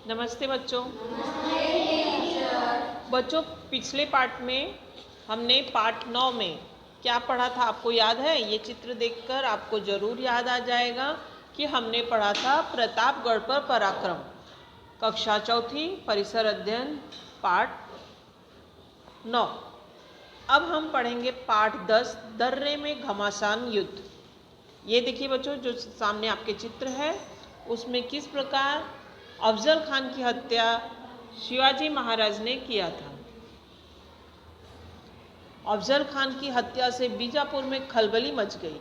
नमस्ते बच्चों। बच्चों, पिछले पार्ट में हमने पार्ट 9 में क्या पढ़ा था आपको याद है? ये चित्र देखकर आपको जरूर याद आ जाएगा कि हमने पढ़ा था प्रतापगढ़ पर पराक्रम, कक्षा चौथी, परिसर अध्ययन, पार्ट 9। अब हम पढ़ेंगे पार्ट 10, दर्रे में घमासान युद्ध। ये देखिए बच्चों, जो सामने आपके चित्र है उसमें किस प्रकार अफजल खान की हत्या शिवाजी महाराज ने किया था। अफजल खान की हत्या से बीजापुर में खलबली मच गई।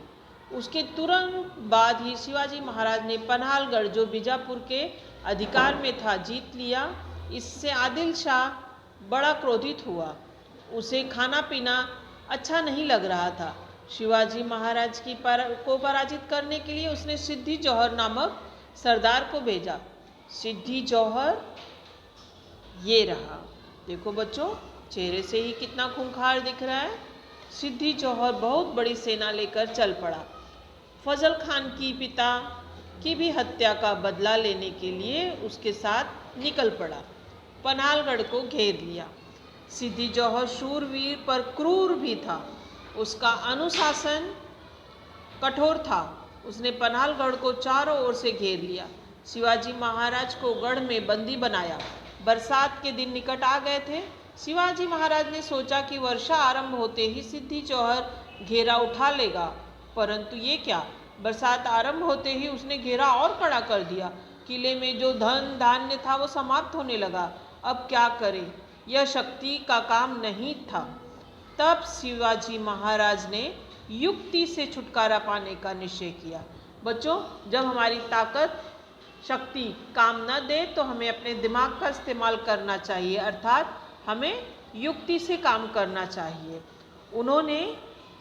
उसके तुरंत बाद ही शिवाजी महाराज ने पन्हालगढ़, जो बीजापुर के अधिकार में था, जीत लिया। इससे आदिल शाह बड़ा क्रोधित हुआ। उसे खाना पीना अच्छा नहीं लग रहा था। शिवाजी महाराज को पराजित करने के लिए उसने सिद्दी जौहर नामक सरदार को भेजा। सिद्दी जौहर ये रहा, देखो बच्चों, चेहरे से ही कितना खूंखार दिख रहा है। सिद्दी जौहर बहुत बड़ी सेना लेकर चल पड़ा। फजल खान की पिता की भी हत्या का बदला लेने के लिए उसके साथ निकल पड़ा। पन्हालगढ़ को घेर लिया। सिद्दी जौहर शूरवीर पर क्रूर भी था। उसका अनुशासन कठोर था। उसने पन्हालगढ़ को चारों ओर से घेर लिया। शिवाजी महाराज को गढ़ में बंदी बनाया। बरसात के दिन निकट आ गए थे। शिवाजी महाराज ने सोचा कि वर्षा आरंभ होते ही सिद्दी जौहर घेरा उठा लेगा, परंतु ये क्या, बरसात आरंभ होते ही उसने घेरा और कड़ा कर दिया। किले में जो धन धान्य था वो समाप्त होने लगा। अब क्या करे, यह शक्ति का काम नहीं था। तब शिवाजी महाराज ने युक्ति से छुटकारा पाने का निश्चय किया। बच्चों, जब हमारी ताकत शक्ति काम न दे तो हमें अपने दिमाग का इस्तेमाल करना चाहिए, अर्थात हमें युक्ति से काम करना चाहिए। उन्होंने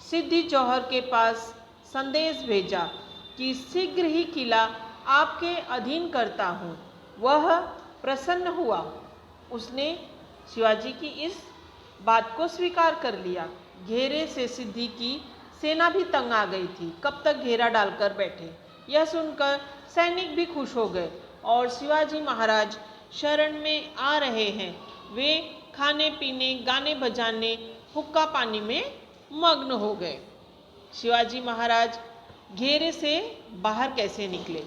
सिद्दी जौहर के पास संदेश भेजा कि शीघ्र ही किला आपके अधीन करता हूँ। वह प्रसन्न हुआ। उसने शिवाजी की इस बात को स्वीकार कर लिया। घेरे से सिद्दी की सेना भी तंग आ गई थी। कब तक घेरा डालकर बैठे। यह सुनकर सैनिक भी खुश हो गए और शिवाजी महाराज शरण में आ रहे हैं। वे खाने पीने, गाने बजाने, हुक्का पानी में मग्न हो गए। शिवाजी महाराज घेरे से बाहर कैसे निकले,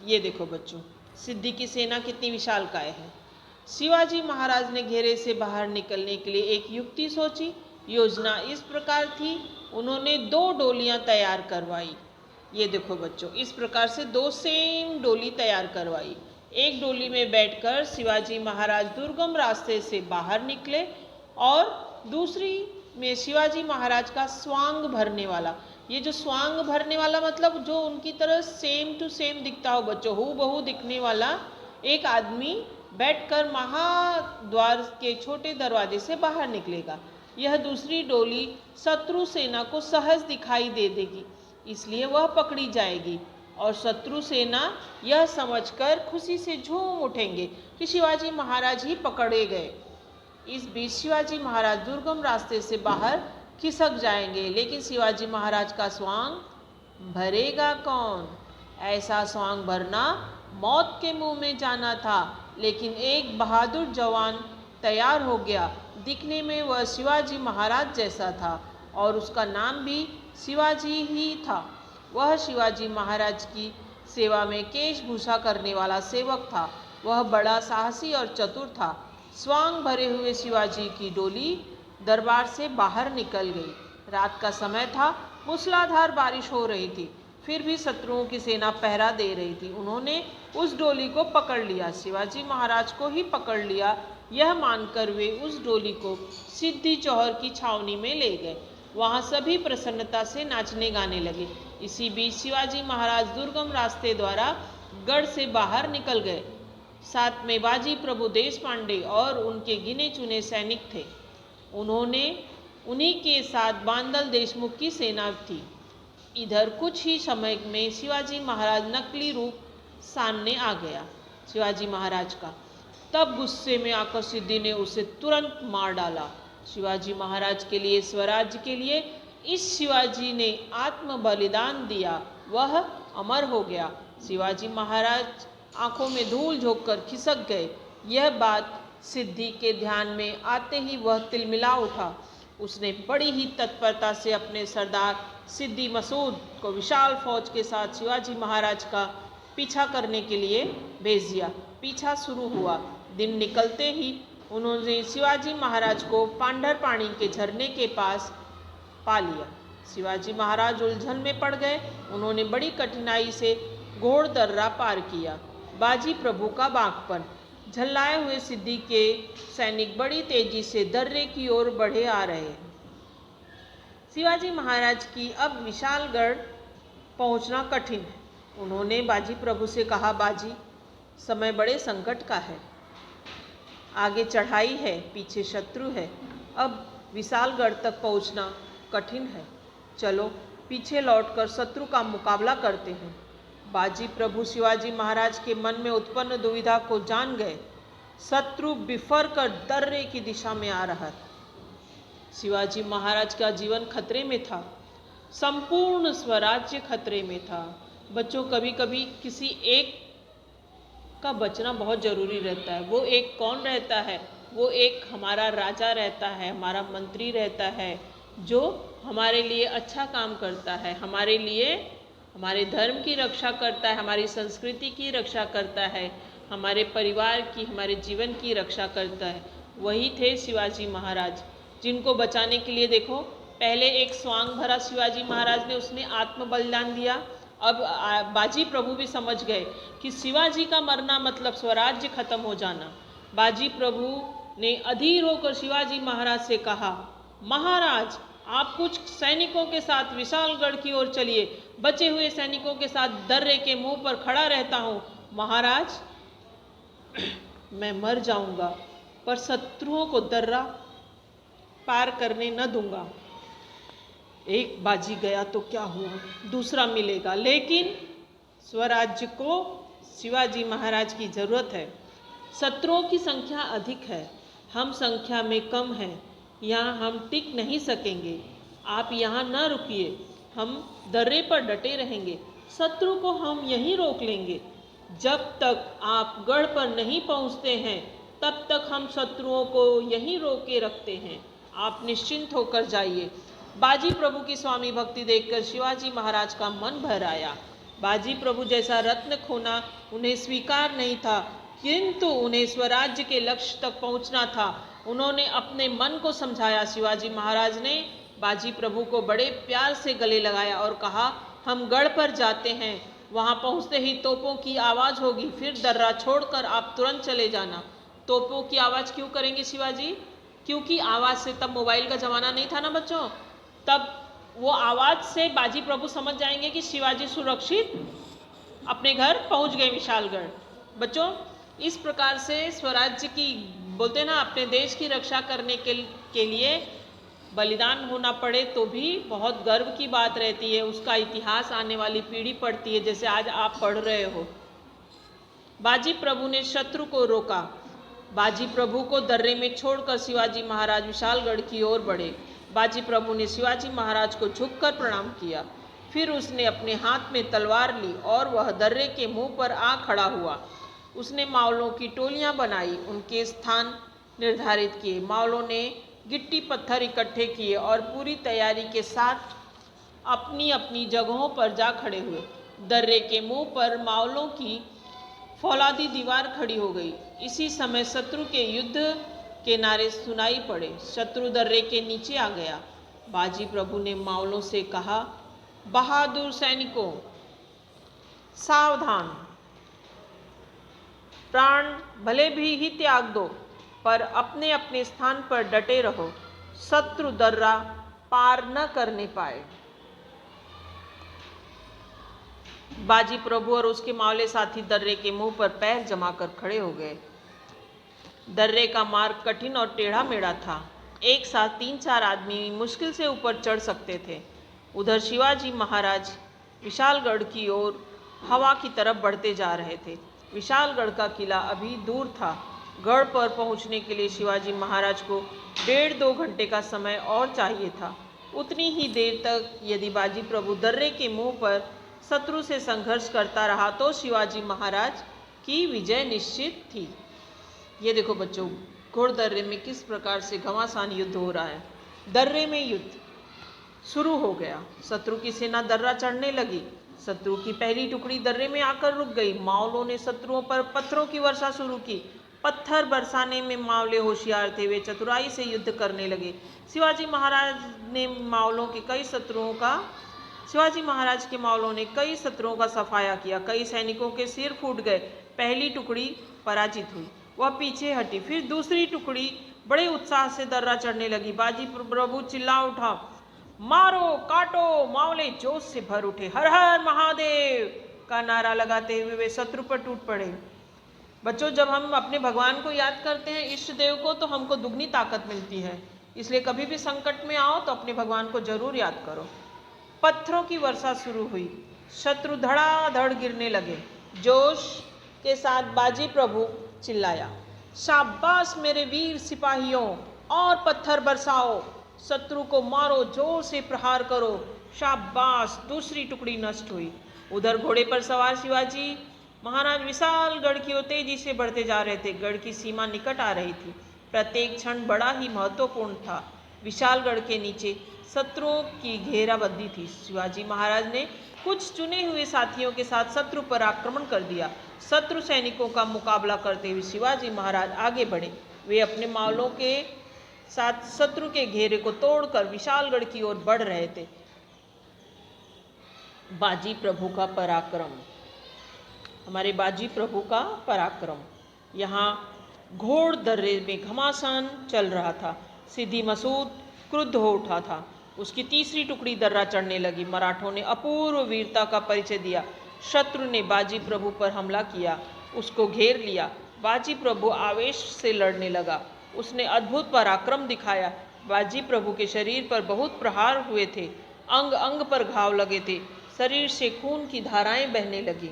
ये देखो बच्चों, सिद्दी की सेना कितनी विशालकाय है। शिवाजी महाराज ने घेरे से बाहर निकलने के लिए एक युक्ति सोची। योजना इस प्रकार थी, उन्होंने 2 डोलियां तैयार करवाई। ये देखो बच्चों, इस प्रकार से 2 सेम डोली तैयार करवाई। एक डोली में बैठकर शिवाजी महाराज दुर्गम रास्ते से बाहर निकले और दूसरी में शिवाजी महाराज का स्वांग भरने वाला, ये जो स्वांग भरने वाला मतलब जो उनकी तरह सेम टू सेम दिखता हो बच्चों, हूबहू दिखने वाला एक आदमी बैठकर महाद्वार के छोटे दरवाजे से बाहर निकलेगा। यह दूसरी डोली शत्रु सेना को सहज दिखाई दे देगी, इसलिए वह पकड़ी जाएगी और शत्रु सेना यह समझकर खुशी से झूम उठेंगे कि शिवाजी महाराज ही पकड़े गए। इस बीच शिवाजी महाराज दुर्गम रास्ते से बाहर खिसक जाएंगे, लेकिन शिवाजी महाराज का स्वांग भरेगा कौन? ऐसा स्वांग भरना मौत के मुंह में जाना था, लेकिन एक बहादुर जवान तैयार हो गया। दिखने में वह शिवाजी महाराज जैसा था और उसका नाम भी शिवाजी ही था। वह शिवाजी महाराज की सेवा में केशभूषा करने वाला सेवक था। वह बड़ा साहसी और चतुर था। स्वांग भरे हुए शिवाजी की डोली दरबार से बाहर निकल गई। रात का समय था, मूसलाधार बारिश हो रही थी, फिर भी शत्रुओं की सेना पहरा दे रही थी। उन्होंने उस डोली को पकड़ लिया, शिवाजी महाराज को ही पकड़ लिया, यह मानकर वे उस डोली को सिद्दी जौहर की छावनी में ले गए। वहाँ सभी प्रसन्नता से नाचने गाने लगे। इसी बीच शिवाजी महाराज दुर्गम रास्ते द्वारा गढ़ से बाहर निकल गए। साथ में बाजी प्रभु देश पांडे और उनके गिने चुने सैनिक थे। उन्हीं के साथ बांदल देशमुख की सेना थी। इधर कुछ ही समय में शिवाजी महाराज नकली रूप सामने आ गया शिवाजी महाराज का। तब गुस्से में आकर सिद्दी ने उसे तुरंत मार डाला। शिवाजी महाराज के लिए, स्वराज्य के लिए इस शिवाजी ने आत्म बलिदान दिया, वह अमर हो गया। शिवाजी महाराज आंखों में धूल झोंककर खिसक गए। यह बात सिद्धि के ध्यान में आते ही वह तिलमिला उठा। उसने बड़ी ही तत्परता से अपने सरदार सिद्धि मसूद को विशाल फौज के साथ शिवाजी महाराज का पीछा करने के लिए भेज दिया। पीछा शुरू हुआ। दिन निकलते ही उन्होंने शिवाजी महाराज को पांढरपानी के झरने के पास पा लिया। शिवाजी महाराज उलझन में पड़ गए। उन्होंने बड़ी कठिनाई से घोड़ दर्रा पार किया। बाजी प्रभु का बागपन। झल्लाए हुए सिद्धि के सैनिक बड़ी तेजी से दर्रे की ओर बढ़े आ रहे हैं। शिवाजी महाराज की अब विशालगढ़ पहुंचना कठिन है। उन्होंने बाजी प्रभु से कहा, बाजी, समय बड़े संकट का है। आगे चढ़ाई है, पीछे शत्रु है। अब विशालगढ़ तक पहुंचना कठिन है। चलो पीछे लौटकर शत्रु का मुकाबला करते हैं। बाजी प्रभु शिवाजी महाराज के मन में उत्पन्न दुविधा को जान गए। शत्रु बिफर कर दर्रे की दिशा में आ रहा था। शिवाजी महाराज का जीवन खतरे में था। संपूर्ण स्वराज्य खतरे में था। बच्चों, कभी कभी किसी एक का बचना बहुत जरूरी रहता है। वो एक कौन रहता है? वो एक हमारा राजा रहता है, हमारा मंत्री रहता है, जो हमारे लिए अच्छा काम करता है, हमारे लिए हमारे धर्म की रक्षा करता है, हमारी संस्कृति की रक्षा करता है, हमारे परिवार की, हमारे जीवन की रक्षा करता है। वही थे शिवाजी महाराज, जिनको बचाने के लिए देखो, पहले एक स्वांग भरा शिवाजी महाराज ने, उसने आत्म बलिदान दिया। अब बाजी प्रभु भी समझ गए कि शिवाजी का मरना मतलब स्वराज्य खत्म हो जाना। बाजी प्रभु ने अधीर होकर शिवाजी महाराज से कहा, महाराज, आप कुछ सैनिकों के साथ विशालगढ़ की ओर चलिए। बचे हुए सैनिकों के साथ दर्रे के मुंह पर खड़ा रहता हूँ। महाराज, मैं मर जाऊंगा पर शत्रुओं को दर्रा पार करने न दूंगा। एक बाजी गया तो क्या हुआ, दूसरा मिलेगा, लेकिन स्वराज्य को शिवाजी महाराज की जरूरत है। शत्रुओं की संख्या अधिक है, हम संख्या में कम हैं। यहाँ हम टिक नहीं सकेंगे। आप यहाँ न रुकिए, हम दर्रे पर डटे रहेंगे। शत्रु को हम यहीं रोक लेंगे। जब तक आप गढ़ पर नहीं पहुँचते हैं, तब तक हम शत्रुओं को यहीं रोके रखते हैं। आप निश्चिंत होकर जाइए। बाजी प्रभु की स्वामी भक्ति देखकर शिवाजी महाराज का मन भर आया। बाजी प्रभु जैसा रत्न खोना उन्हें स्वीकार नहीं था, किंतु उन्हें स्वराज्य के लक्ष्य तक पहुंचना था। उन्होंने अपने मन को समझाया। शिवाजी महाराज ने बाजी प्रभु को बड़े प्यार से गले लगाया और कहा, हम गढ़ पर जाते हैं। वहां पहुंचते ही तोपों की आवाज़ होगी, फिर दर्रा छोड़कर आप तुरंत चले जाना। तोपों की आवाज़ क्यों करेंगे शिवाजी? क्योंकि आवाज़ से, तब मोबाइल का ज़माना नहीं था ना बच्चों, तब वो आवाज़ से बाजी प्रभु समझ जाएंगे कि शिवाजी सुरक्षित अपने घर पहुंच गए विशालगढ़। बच्चों, इस प्रकार से स्वराज्य की, बोलते ना, अपने देश की रक्षा करने के लिए बलिदान होना पड़े तो भी बहुत गर्व की बात रहती है। उसका इतिहास आने वाली पीढ़ी पढ़ती है, जैसे आज आप पढ़ रहे हो। बाजी प्रभु ने शत्रु को रोका। बाजी प्रभु को दर्रे में छोड़कर शिवाजी महाराज विशालगढ़ की ओर बढ़े। बाजी प्रभु ने शिवाजी महाराज को झुककर प्रणाम किया। फिर उसने अपने हाथ में तलवार ली और वह दर्रे के मुंह पर आ खड़ा हुआ। उसने मावलों की टोलियां बनाई, उनके स्थान निर्धारित किए। मावलों ने गिट्टी पत्थर इकट्ठे किए और पूरी तैयारी के साथ अपनी अपनी जगहों पर जा खड़े हुए। दर्रे के मुंह पर मावलों की फौलादी दीवार खड़ी हो गई। इसी समय शत्रु के युद्ध के नारे सुनाई पड़े। शत्रु दर्रे के नीचे आ गया। बाजी प्रभु ने मावलों से कहा, बहादुर सैनिकों, सावधान, प्राण भले भी ही त्याग दो, पर अपने अपने स्थान पर डटे रहो। शत्रु दर्रा पार न करने पाए। बाजी प्रभु और उसके मावले साथी दर्रे के मुंह पर पैर जमाकर खड़े हो गए। दर्रे का मार्ग कठिन और टेढ़ा मेढ़ा था। एक साथ 3-4 आदमी मुश्किल से ऊपर चढ़ सकते थे। उधर शिवाजी महाराज विशालगढ़ की ओर हवा की तरफ बढ़ते जा रहे थे। विशालगढ़ का किला अभी दूर था। गढ़ पर पहुंचने के लिए शिवाजी महाराज को 1.5-2 घंटे का समय और चाहिए था। उतनी ही देर तक यदि बाजी प्रभु दर्रे के मुंह पर शत्रु से संघर्ष करता रहा तो शिवाजी महाराज की विजय निश्चित थी। ये देखो बच्चों, घोड़ दर्रे में किस प्रकार से घमासान युद्ध हो रहा है। दर्रे में युद्ध शुरू हो गया। शत्रु की सेना दर्रा चढ़ने लगी। शत्रु की पहली टुकड़ी दर्रे में आकर रुक गई। मावलों ने शत्रुओं पर पत्थरों की वर्षा शुरू की। पत्थर बरसाने में मावले होशियार थे। वे चतुराई से युद्ध करने लगे। शिवाजी महाराज के मावलों ने कई शत्रुओं का सफाया किया। कई सैनिकों के सिर फूट गए। पहली टुकड़ी पराजित हुई, वह पीछे हटी। फिर दूसरी टुकड़ी बड़े उत्साह से दर्रा चढ़ने लगी। बाजी प्रभु चिल्ला उठा, मारो काटो। मावले जोश से भर उठे। हर हर महादेव का नारा लगाते हुए वे शत्रु पर टूट पड़े। बच्चों, जब हम अपने भगवान को याद करते हैं, इष्ट देव को, तो हमको दुगनी ताकत मिलती है। इसलिए कभी भी संकट में आओ तो अपने भगवान को जरूर याद करो। पत्थरों की वर्षा शुरू हुई। शत्रु धड़ाधड़ गिरने लगे। जोश के साथ बाजी प्रभु चिल्लाया, शाबाश मेरे वीर सिपाहियों, और पत्थर बरसाओ, शत्रु को मारो, जोर से प्रहार करो, शाबाश। दूसरी टुकड़ी नष्ट हुई। उधर घोड़े पर सवार शिवाजी महाराज विशाल गढ़ की ओर तेजी से बढ़ते जा रहे थे। गढ़ की सीमा निकट आ रही थी। प्रत्येक क्षण बड़ा ही महत्वपूर्ण था। विशालगढ़ के नीचे शत्रुओं की घेराबंदी थी। शिवाजी महाराज ने कुछ चुने हुए साथियों के साथ शत्रु पर आक्रमण कर दिया। शत्रु सैनिकों का मुकाबला करते हुए शिवाजी महाराज आगे बढ़े। वे अपने मावलों के साथ शत्रु के घेरे को तोड़कर विशालगढ़ की ओर बढ़ रहे थे। बाजी प्रभु का पराक्रम, हमारे बाजी प्रभु का पराक्रम। यहाँ घोड़ दर्रे में घमासान चल रहा था। सिद्दी मसूद क्रुद्ध हो उठा था। उसकी तीसरी टुकड़ी दर्रा चढ़ने लगी। मराठों ने अपूर्व वीरता का परिचय दिया। शत्रु ने बाजी प्रभु पर हमला किया, उसको घेर लिया। बाजी प्रभु आवेश से लड़ने लगा। उसने अद्भुत पराक्रम दिखाया। बाजी प्रभु के शरीर पर बहुत प्रहार हुए थे। अंग अंग पर घाव लगे थे। शरीर से खून की धाराएं बहने लगी।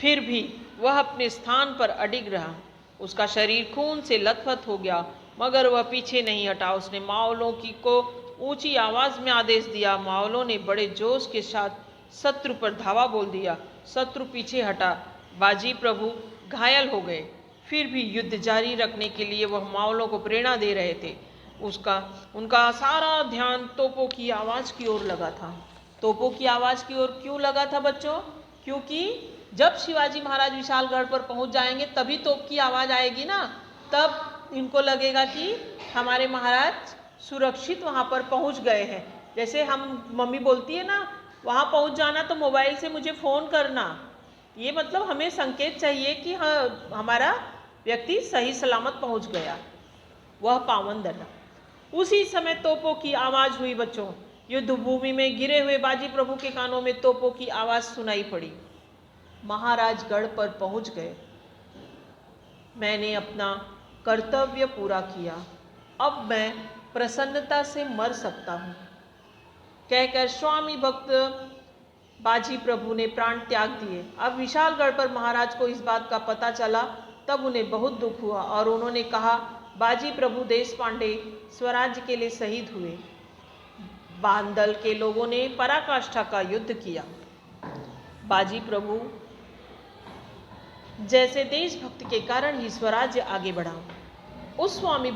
फिर भी वह अपने स्थान पर अडिग रहा। उसका शरीर खून से लथपथ हो गया, मगर वह पीछे नहीं हटा। उसने मावलों को ऊंची आवाज में आदेश दिया। मावलों ने बड़े जोश के साथ शत्रु पर धावा बोल दिया। शत्रु पीछे हटा। बाजी प्रभु घायल हो गए। फिर भी युद्ध जारी रखने के लिए वह मावलों को प्रेरणा दे रहे थे। उनका सारा ध्यान तोपों की आवाज की ओर लगा था। तोपों की आवाज की ओर क्यों लगा था बच्चों? क्योंकि जब शिवाजी महाराज विशालगढ़ पर पहुंच जाएंगे तभी तोप की आवाज आएगी ना। तब इनको लगेगा कि हमारे महाराज सुरक्षित वहां पर पहुंच गए हैं। जैसे हम मम्मी बोलती है ना, वहां पहुंच जाना तो मोबाइल से मुझे फोन करना। ये मतलब हमें संकेत चाहिए कि हाँ, हमारा व्यक्ति सही सलामत पहुंच गया। वह पावन दर्रा। उसी समय तोपों की आवाज हुई बच्चों। युद्ध भूमि में गिरे हुए बाजी प्रभु के कानों में तोपों की आवाज सुनाई पड़ी। महाराज गढ़ पर पहुंच गए। मैंने अपना कर्तव्य पूरा किया, अब मैं प्रसन्नता से मर सकता हूँ, कहकर स्वामी भक्त बाजी प्रभु ने प्राण त्याग दिए। अब विशालगढ़ पर महाराज को इस बात का पता चला, तब उन्हें बहुत दुख हुआ और उन्होंने कहा, बाजी प्रभु देश पांडे स्वराज्य के लिए शहीद हुए। बांदल के लोगों ने पराकाष्ठा का युद्ध किया। बाजी प्रभु जैसे देशभक्त के कारण ही स्वराज्य आगे बढ़ा। उस स्वामी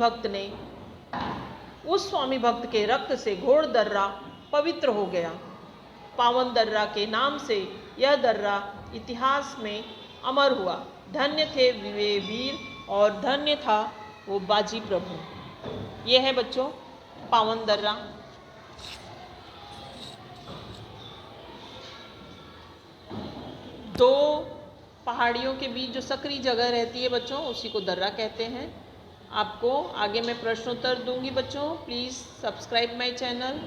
भक्त के रक्त से घोड़ दर्रा पवित्र हो गया। पावन दर्रा के नाम से यह दर्रा इतिहास में अमर हुआ। धन्य थे वे वीर और धन्य था वो बाजी प्रभु। ये है बच्चों पावन दर्रा। दो पहाड़ियों के बीच जो सकरी जगह रहती है बच्चों, उसी को दर्रा कहते हैं। आपको आगे मैं प्रश्नोत्तर दूंगी बच्चों। Please subscribe my channel.